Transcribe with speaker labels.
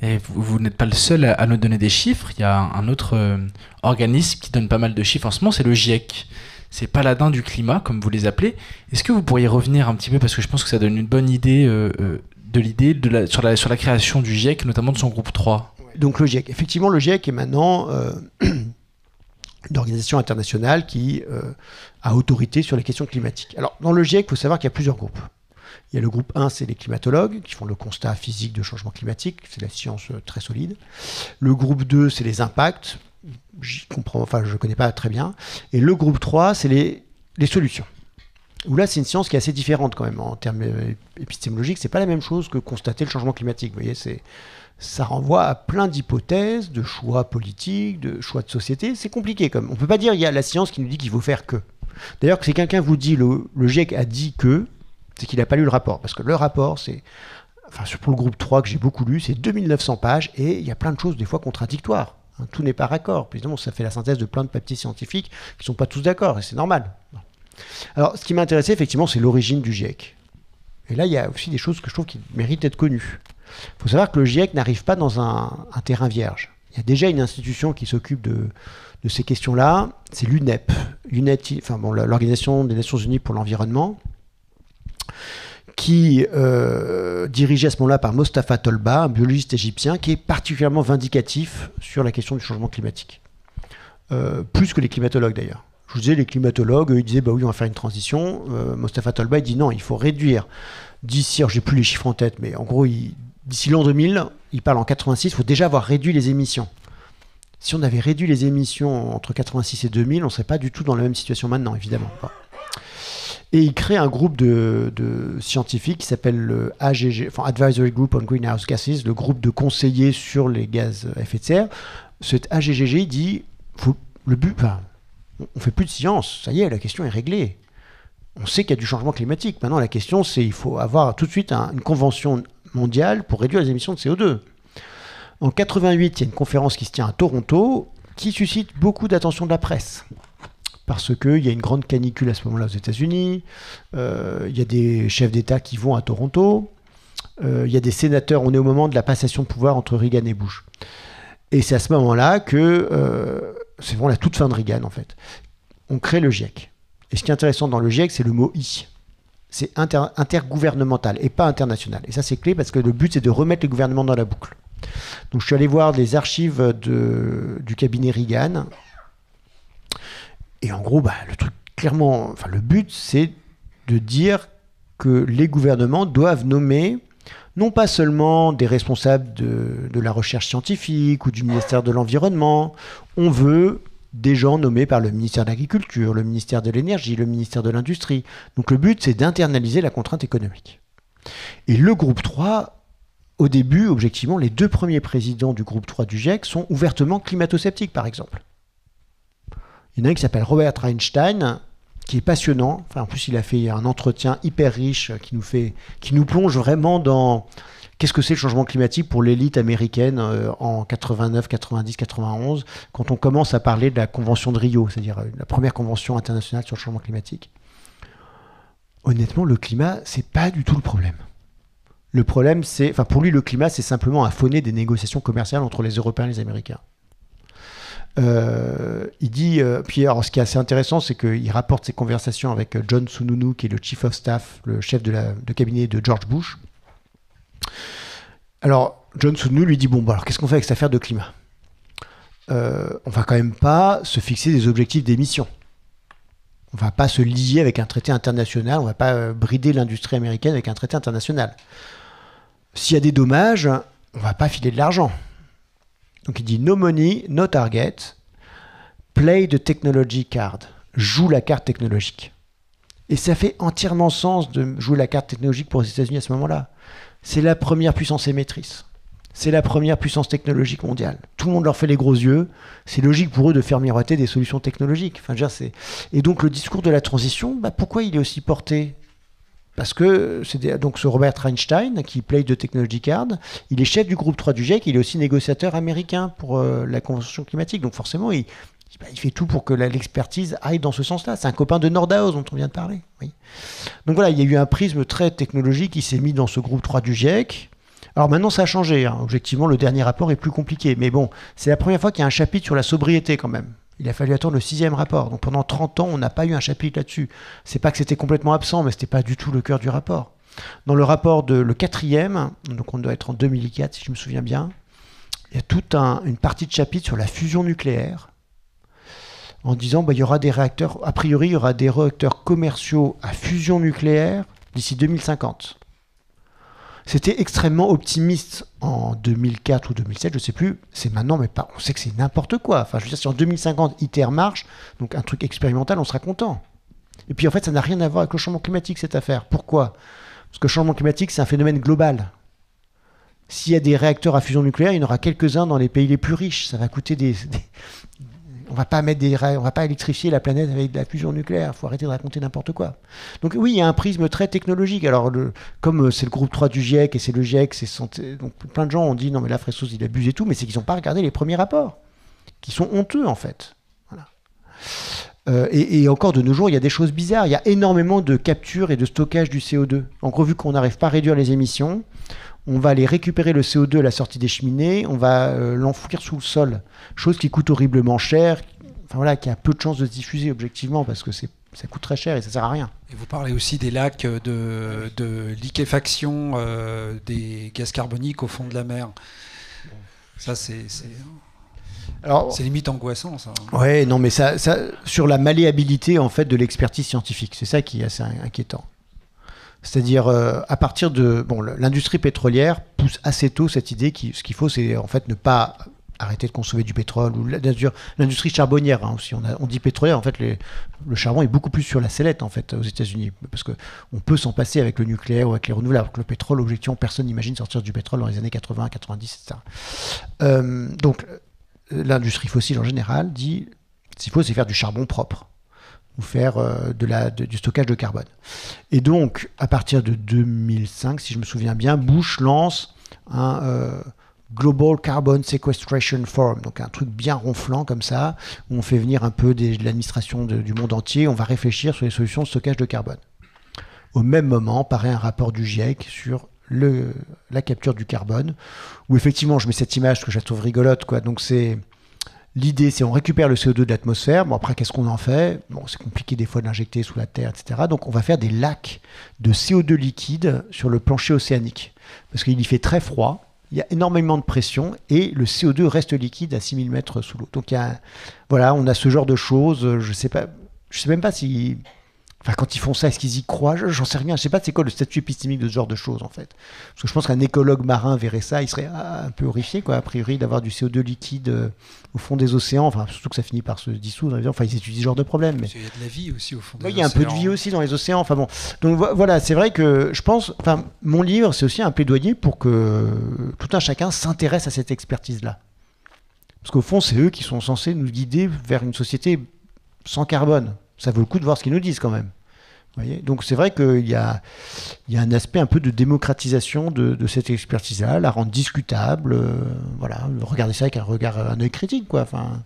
Speaker 1: Et vous n'êtes pas le seul à nous donner des chiffres. Il y a un autre organisme qui donne pas mal de chiffres en ce moment, c'est le GIEC. C'est Paladin du climat, comme vous les appelez. Est-ce que vous pourriez revenir un petit peu, parce que je pense que ça donne une bonne idée sur la création du GIEC, notamment de son groupe 3.
Speaker 2: Donc le GIEC. Effectivement, le GIEC est maintenant une organisation internationale qui a autorité sur les questions climatiques. Alors, dans le GIEC, il faut savoir qu'il y a plusieurs groupes. Il y a le groupe 1, c'est les climatologues, qui font le constat physique de changement climatique, c'est la science très solide. Le groupe 2, c'est les impacts, je ne connais pas très bien. Et le groupe 3, c'est les solutions. Où là, c'est une science qui est assez différente quand même, en termes épistémologiques. C'est pas la même chose que constater le changement climatique. Vous voyez, ça renvoie à plein d'hypothèses, de choix politiques, de choix de société. C'est compliqué quand même. On peut pas dire il y a la science qui nous dit qu'il faut faire que. D'ailleurs, si quelqu'un vous dit le GIEC a dit que, c'est qu'il n'a pas lu le rapport. Parce que le rapport, pour le groupe 3 que j'ai beaucoup lu, c'est 2900 pages et il y a plein de choses des fois contradictoires. Tout n'est pas raccord. Évidemment, ça fait la synthèse de plein de papiers scientifiques qui ne sont pas tous d'accord et c'est normal. Alors, ce qui m'intéressait effectivement, c'est l'origine du GIEC. Et là, il y a aussi des choses que je trouve qui méritent d'être connues. Il faut savoir que le GIEC n'arrive pas dans un terrain vierge. Il y a déjà une institution qui s'occupe de ces questions-là, c'est l'UNEP, l'Organisation des Nations Unies pour l'environnement, qui dirigé à ce moment-là par Mostafa Tolba, un biologiste égyptien qui est particulièrement vindicatif sur la question du changement climatique. Plus que les climatologues d'ailleurs. Je vous disais, les climatologues, ils disaient oui, on va faire une transition. Mostafa Tolba, il dit non, il faut réduire d'ici, alors j'ai plus les chiffres en tête, mais en gros, d'ici l'an 2000, il parle en 86, il faut déjà avoir réduit les émissions. Si on avait réduit les émissions entre 86 et 2000, on ne serait pas du tout dans la même situation maintenant, évidemment. Et il crée un groupe de scientifiques qui s'appelle le AGG, Advisory Group on Greenhouse Gases, le groupe de conseillers sur les gaz à effet de serre. Cet AGGG, il dit, on ne fait plus de science, ça y est, la question est réglée. On sait qu'il y a du changement climatique. Maintenant, la question, c'est il faut avoir tout de suite une convention mondiale pour réduire les émissions de CO2. En 88, il y a une conférence qui se tient à Toronto qui suscite beaucoup d'attention de la presse. Parce qu'il y a une grande canicule à ce moment-là aux États-Unis, il y a des chefs d'État qui vont à Toronto, il y a des sénateurs, on est au moment de la passation de pouvoir entre Reagan et Bush. Et c'est à ce moment-là que, c'est vraiment la toute fin de Reagan en fait, on crée le GIEC. Et ce qui est intéressant dans le GIEC, c'est le mot « I ». C'est intergouvernemental et pas international. Et ça, c'est clé parce que le but, c'est de remettre les gouvernements dans la boucle. Donc, je suis allé voir des archives du cabinet Reagan. Et en gros, le truc, clairement, le but, c'est de dire que les gouvernements doivent nommer non pas seulement des responsables de la recherche scientifique ou du ministère de l'Environnement. On veut des gens nommés par le ministère de l'Agriculture, le ministère de l'Énergie, le ministère de l'Industrie. Donc le but, c'est d'internaliser la contrainte économique. Et le groupe 3, au début, objectivement, les 2 premiers présidents du groupe 3 du GIEC sont ouvertement climato-sceptiques, par exemple. Il y en a un qui s'appelle Robert Einstein, qui est passionnant. En plus, il a fait un entretien hyper riche qui nous plonge vraiment dans qu'est-ce que c'est le changement climatique pour l'élite américaine en 89, 90, 91, quand on commence à parler de la Convention de Rio, c'est-à-dire la première convention internationale sur le changement climatique. Honnêtement, le climat, c'est pas du tout le problème. Le problème, pour lui, le climat, c'est simplement un fauné des négociations commerciales entre les Européens et les Américains. Il dit, puis alors ce qui est assez intéressant, c'est qu'il rapporte ses conversations avec John Sununu, qui est le chief of staff, le chef de cabinet de George Bush. Alors, John Sununu lui dit, alors qu'est-ce qu'on fait avec cette affaire de climat ? On va quand même pas se fixer des objectifs d'émission. On va pas se lier avec un traité international, on va pas brider l'industrie américaine avec un traité international. S'il y a des dommages, on va pas filer de l'argent. Donc il dit no money, no target, play the technology card, joue la carte technologique. Et ça fait entièrement sens de jouer la carte technologique pour les États-Unis à ce moment-là. C'est la première puissance émettrice. C'est la première puissance technologique mondiale. Tout le monde leur fait les gros yeux. C'est logique pour eux de faire miroiter des solutions technologiques. Et donc le discours de la transition, pourquoi il est aussi porté ? Parce que donc ce Robert Einstein, qui play de Technology Card, il est chef du groupe 3 du GIEC, il est aussi négociateur américain pour la Convention climatique. Donc forcément, il fait tout pour que l'expertise aille dans ce sens-là. C'est un copain de Nordhaus dont on vient de parler. Oui. Donc voilà, il y a eu un prisme très technologique qui s'est mis dans ce groupe 3 du GIEC. Alors maintenant, ça a changé. Hein. Objectivement, le dernier rapport est plus compliqué. Mais bon, c'est la première fois qu'il y a un chapitre sur la sobriété quand même. Il a fallu attendre le 6e rapport. Donc pendant 30 ans, on n'a pas eu un chapitre là-dessus. C'est pas que c'était complètement absent, mais c'était pas du tout le cœur du rapport. Dans le rapport le 4e, donc on doit être en 2004 si je me souviens bien, il y a toute une partie de chapitre sur la fusion nucléaire, en disant il y aura des réacteurs, a priori il y aura des réacteurs commerciaux à fusion nucléaire d'ici 2050. C'était extrêmement optimiste en 2004 ou 2007, je ne sais plus. C'est maintenant, mais on sait que c'est n'importe quoi. Enfin, je veux dire, si en 2050 ITER marche, donc un truc expérimental, on sera content. Et puis en fait, ça n'a rien à voir avec le changement climatique, cette affaire. Pourquoi ? Parce que le changement climatique, c'est un phénomène global. S'il y a des réacteurs à fusion nucléaire, il y en aura quelques-uns dans les pays les plus riches. Ça va coûter on va pas électrifier la planète avec de la fusion nucléaire. Il faut arrêter de raconter n'importe quoi. Donc oui, il y a un prisme très technologique. Alors, comme c'est le groupe 3 du GIEC et c'est le GIEC, donc plein de gens ont dit non mais là, Fressos, il abuse et tout, mais c'est qu'ils n'ont pas regardé les premiers rapports, qui sont honteux en fait. Voilà. Et encore de nos jours, il y a des choses bizarres. Il y a énormément de capture et de stockage du CO2. En gros, vu qu'on n'arrive pas à réduire les émissions, on va aller récupérer le CO2 à la sortie des cheminées, on va l'enfouir sous le sol, chose qui coûte horriblement cher, enfin voilà, qui a peu de chances de se diffuser objectivement parce que ça coûte très cher et ça sert à rien.
Speaker 3: Et vous parlez aussi des lacs de liquéfaction des gaz carboniques au fond de la mer. Ça, c'est limite angoissant, ça.
Speaker 2: Ouais, non, mais ça, sur la malléabilité en fait de l'expertise scientifique, c'est ça qui est assez inquiétant. C'est-à-dire, à partir de... Bon, l'industrie pétrolière pousse assez tôt cette idée ce qu'il faut, c'est en fait ne pas arrêter de consommer du pétrole. Ou l'industrie charbonnière, hein, aussi. On dit pétrolière, en fait, le charbon est beaucoup plus sur la sellette, en fait, aux États-Unis. Parce qu'on peut s'en passer avec le nucléaire ou avec les renouvelables. Alors que le pétrole, objectivement, personne n'imagine sortir du pétrole dans les années 80, 90, etc. Donc, l'industrie fossile, en général, dit ce qu'il faut, c'est faire du charbon propre. Ou faire du stockage de carbone. Et donc, à partir de 2005, si je me souviens bien, Bush lance un Global Carbon Sequestration Forum, donc un truc bien ronflant comme ça, où on fait venir un peu de l'administration du monde entier, on va réfléchir sur les solutions de stockage de carbone. Au même moment, paraît un rapport du GIEC sur la capture du carbone, où effectivement, je mets cette image que je la trouve rigolote, quoi. Donc l'idée, c'est on récupère le CO2 de l'atmosphère. Bon, après, qu'est-ce qu'on en fait ? Bon, c'est compliqué des fois de l'injecter sous la terre, etc. Donc, on va faire des lacs de CO2 liquide sur le plancher océanique. Parce qu'il y fait très froid, il y a énormément de pression et le CO2 reste liquide à 6000 mètres sous l'eau. Donc, voilà, on a ce genre de choses. Je sais même pas si... Enfin, quand ils font ça, est-ce qu'ils y croient ? J'en sais rien. Je sais pas c'est quoi le statut épistémique de ce genre de choses, en fait. Parce que je pense qu'un écologue marin verrait ça, il serait un peu horrifié, quoi, a priori, d'avoir du CO2 liquide au fond des océans. Enfin, surtout que ça finit par se dissoudre, évidemment. Enfin, ils étudient ce genre de problème. Mais...
Speaker 3: Il y a de la vie aussi au fond des océans.
Speaker 2: Il y a un peu de vie aussi dans les océans. Enfin bon. Donc voilà, c'est vrai que je pense... Enfin, mon livre, c'est aussi un plaidoyer pour que tout un chacun s'intéresse à cette expertise-là. Parce qu'au fond, c'est eux qui sont censés nous guider vers une société sans carbone. Ça vaut le coup de voir ce qu'ils nous disent quand même. Vous voyez ? Donc c'est vrai qu'il y a un aspect un peu de démocratisation de cette expertise-là, la rendre discutable, voilà, regarder ça avec un œil critique, quoi. Enfin,